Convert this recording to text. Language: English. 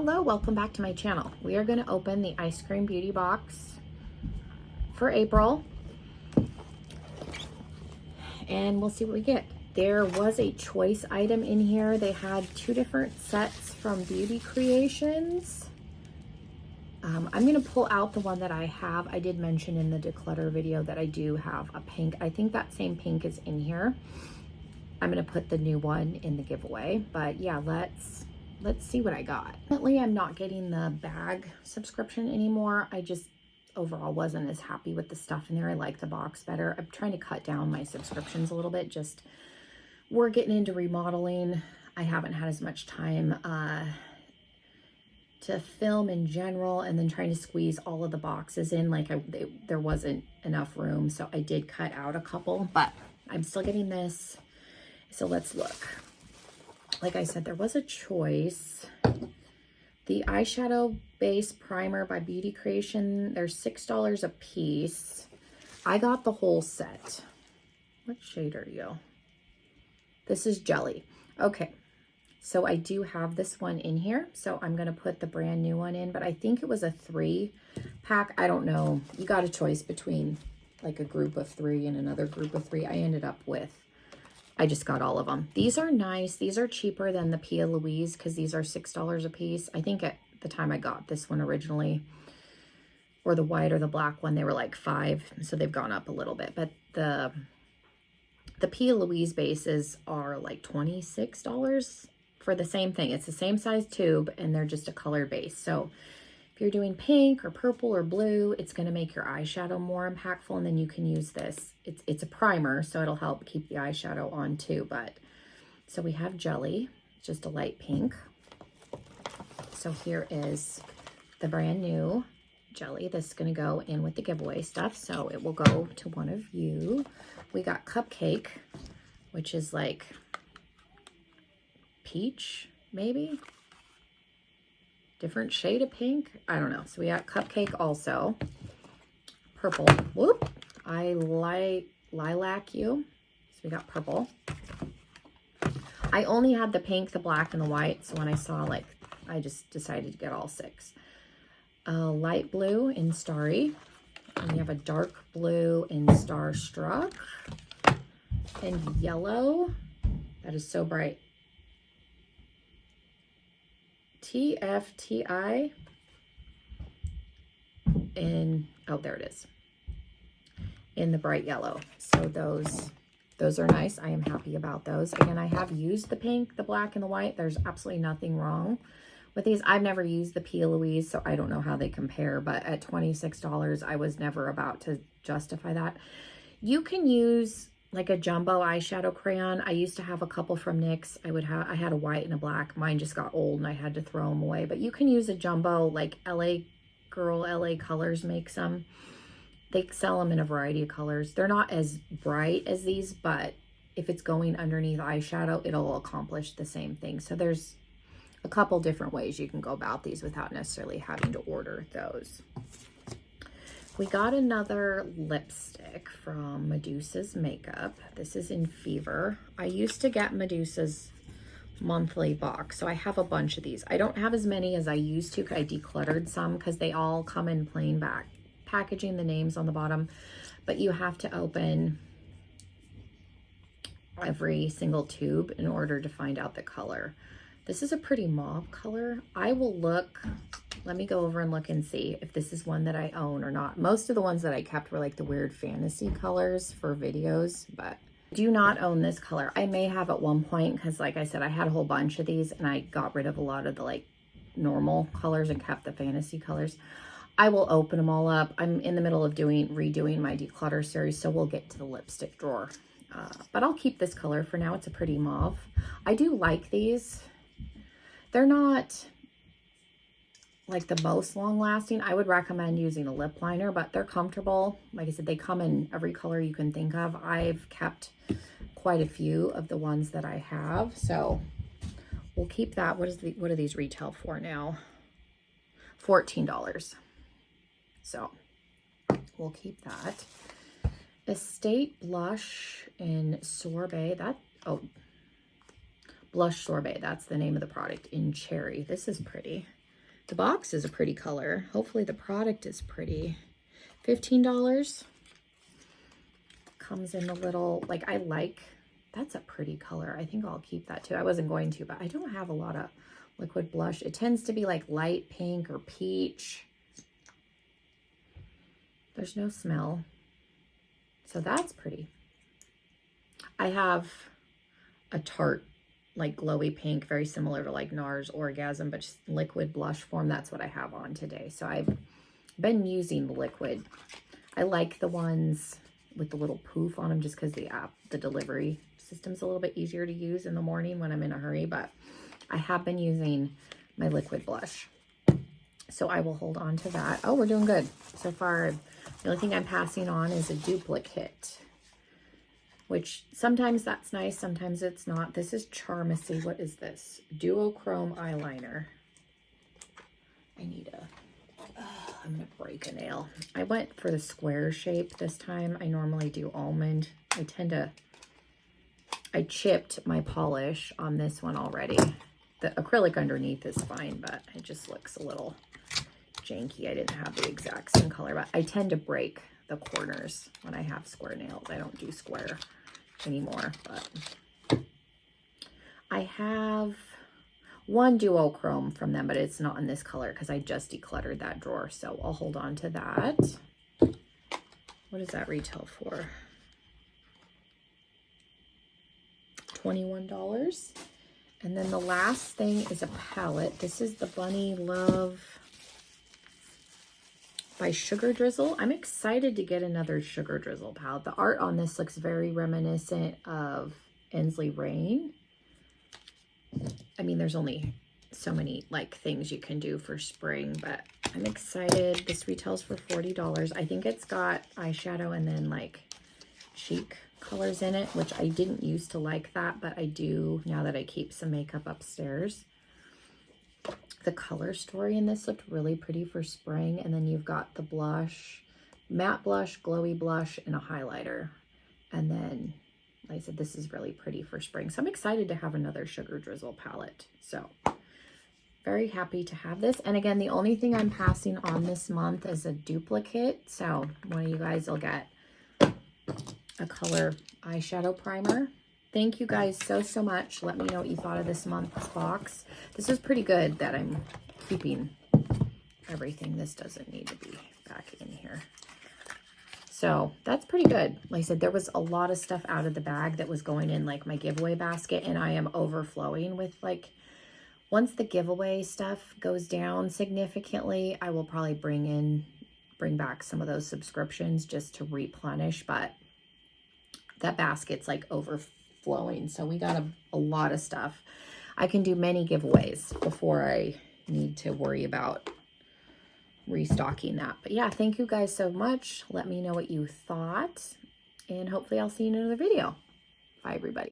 Hello, welcome back to my channel. We are going to open the Eyescream Beauty Box for April, and we'll see what we get. There was a choice item in here. They had two different sets from Beauty Creations. I'm going to pull out the one that I have. I did mention in the declutter video that I do have a pink. I think that same pink is in here. I'm going to put the new one in the giveaway, but yeah, let's see what I got. Definitely, I'm not getting the bag subscription anymore. I just overall wasn't as happy with the stuff in there. I like the box better. I'm trying to cut down my subscriptions a little bit. Just we're getting into remodeling. I haven't had as much time to film in general, and then trying to squeeze all of the boxes in. Like there wasn't enough room, so I did cut out a couple, but I'm still getting this. So let's look. Like I said, there was a choice. The eyeshadow base primer by Beauty Creation, they're $6 a piece. I got the whole set. What shade are you? This is Jelly. Okay, so I do have this one in here. So I'm gonna put the brand new one in, but I think it was a 3-pack. I don't know. You got a choice between like a group of 3 and another group of 3. I ended up with, I just got all of them. These are nice. These are cheaper than the Pia Louise because these are $6 a piece. I think at the time I got this one originally, or the white or the black one, they were like $5. So they've gone up a little bit. But the Pia Louise bases are like $26 for the same thing. It's the same size tube and they're just a colored base. So if you're doing pink or purple or blue, it's going to make your eyeshadow more impactful, and then you can use this. It's a primer, so it'll help keep the eyeshadow on too. But so we have Jelly, just a light pink. So here is the brand new Jelly. This is going to go in with the giveaway stuff, so it will go to one of you. We got Cupcake, which is like peach, maybe. Different shade of pink. I don't know. So we got Cupcake also. Purple. Whoop. I like Lilac You. So we got purple. I only had the pink, the black, and the white. So when I saw, like, I just decided to get all 6. Light blue in Starry. And we have a dark blue in Starstruck. And yellow. That is so bright. TFTI in, oh, there it is, in the bright yellow. So those are nice. I am happy about those. Again, I have used the pink, the black, and the white. There's absolutely nothing wrong with these. I've never used the Pia Louise, so I don't know how they compare, but at $26, I was never about to justify that. You can use like a jumbo eyeshadow crayon. I used to have a couple from NYX. I had a white and a black. Mine just got old and I had to throw them away. But you can use a jumbo, like LA Colors makes them. They sell them in a variety of colors. They're not as bright as these, but if it's going underneath eyeshadow, it'll accomplish the same thing. So there's a couple different ways you can go about these without necessarily having to order those. We got another lipstick from Medusa's Makeup. This is in Fever. I used to get Medusa's monthly box, so I have a bunch of these. I don't have as many as I used to because I decluttered some because they all come in plain back packaging, the names on the bottom, but you have to open every single tube in order to find out the color. This is a pretty mauve color. I will look. Let me go over and look and see if this is one that I own or not. Most of the ones that I kept were like the weird fantasy colors for videos, but I do not own this color. I may have at one point because, like I said, I had a whole bunch of these and I got rid of a lot of the like normal colors and kept the fantasy colors. I will open them all up. I'm in the middle of redoing my declutter series, so we'll get to the lipstick drawer. But I'll keep this color for now. It's a pretty mauve. I do like these. They're not like the most long lasting. I would recommend using a lip liner, but they're comfortable. Like I said, they come in every color you can think of. I've kept quite a few of the ones that I have, so we'll keep that. What do these retail for now? $14. So we'll keep that. Estate Blush in Sorbet. Blush Sorbet, that's the name of the product, in Cherry. This is pretty. The box is a pretty color. Hopefully the product is pretty. $15. Comes in a little, like, that's a pretty color. I think I'll keep that too. I wasn't going to, but I don't have a lot of liquid blush. It tends to be like light pink or peach. There's no smell. So that's pretty. I have a Tarte, like glowy pink, very similar to like NARS Orgasm, but just liquid blush form. That's what I have on today. So I've been using the liquid. I like the ones with the little poof on them just because the delivery system's a little bit easier to use in the morning when I'm in a hurry, but I have been using my liquid blush. So I will hold on to that. Oh, we're doing good. So far, the only thing I'm passing on is a duplicate, which sometimes that's nice, sometimes it's not. This is Charmacy. What is this? Duochrome eyeliner. I'm gonna break a nail. I went for the square shape this time. I normally do almond. I chipped my polish on this one already. The acrylic underneath is fine, but it just looks a little janky. I didn't have the exact same color, but I tend to break the corners when I have square nails. I don't do square anymore, but I have one duochrome from them, but it's not in this color because I just decluttered that drawer. So I'll hold on to that. What does that retail for? $21. And then the last thing is a palette. This is the Bunny Love by Sugar Drizzle. I'm excited to get another Sugar Drizzle palette. The art on this looks very reminiscent of Ensley Rain. I mean, there's only so many like things you can do for spring, but I'm excited. This retails for $40. I think it's got eyeshadow and then like cheek colors in it, which I didn't used to like that, but I do now that I keep some makeup upstairs. The color story in this looked really pretty for spring. And then you've got the blush, matte blush, glowy blush, and a highlighter. And then like I said, this is really pretty for spring. So I'm excited to have another Sugar Drizzle palette. So very happy to have this. And again, the only thing I'm passing on this month is a duplicate. So one of you guys will get a color eyeshadow primer. Thank you guys so much. Let me know what you thought of this month's box. This is pretty good that I'm keeping everything. This doesn't need to be back in here. So that's pretty good. Like I said, there was a lot of stuff out of the bag that was going in like my giveaway basket, and I am overflowing with like, once the giveaway stuff goes down significantly, I will probably bring back some of those subscriptions just to replenish, but that basket's like overflowing. So we got a lot of stuff. I can do many giveaways before I need to worry about restocking that. But yeah, thank you guys so much. Let me know what you thought, and hopefully I'll see you in another video. Bye everybody.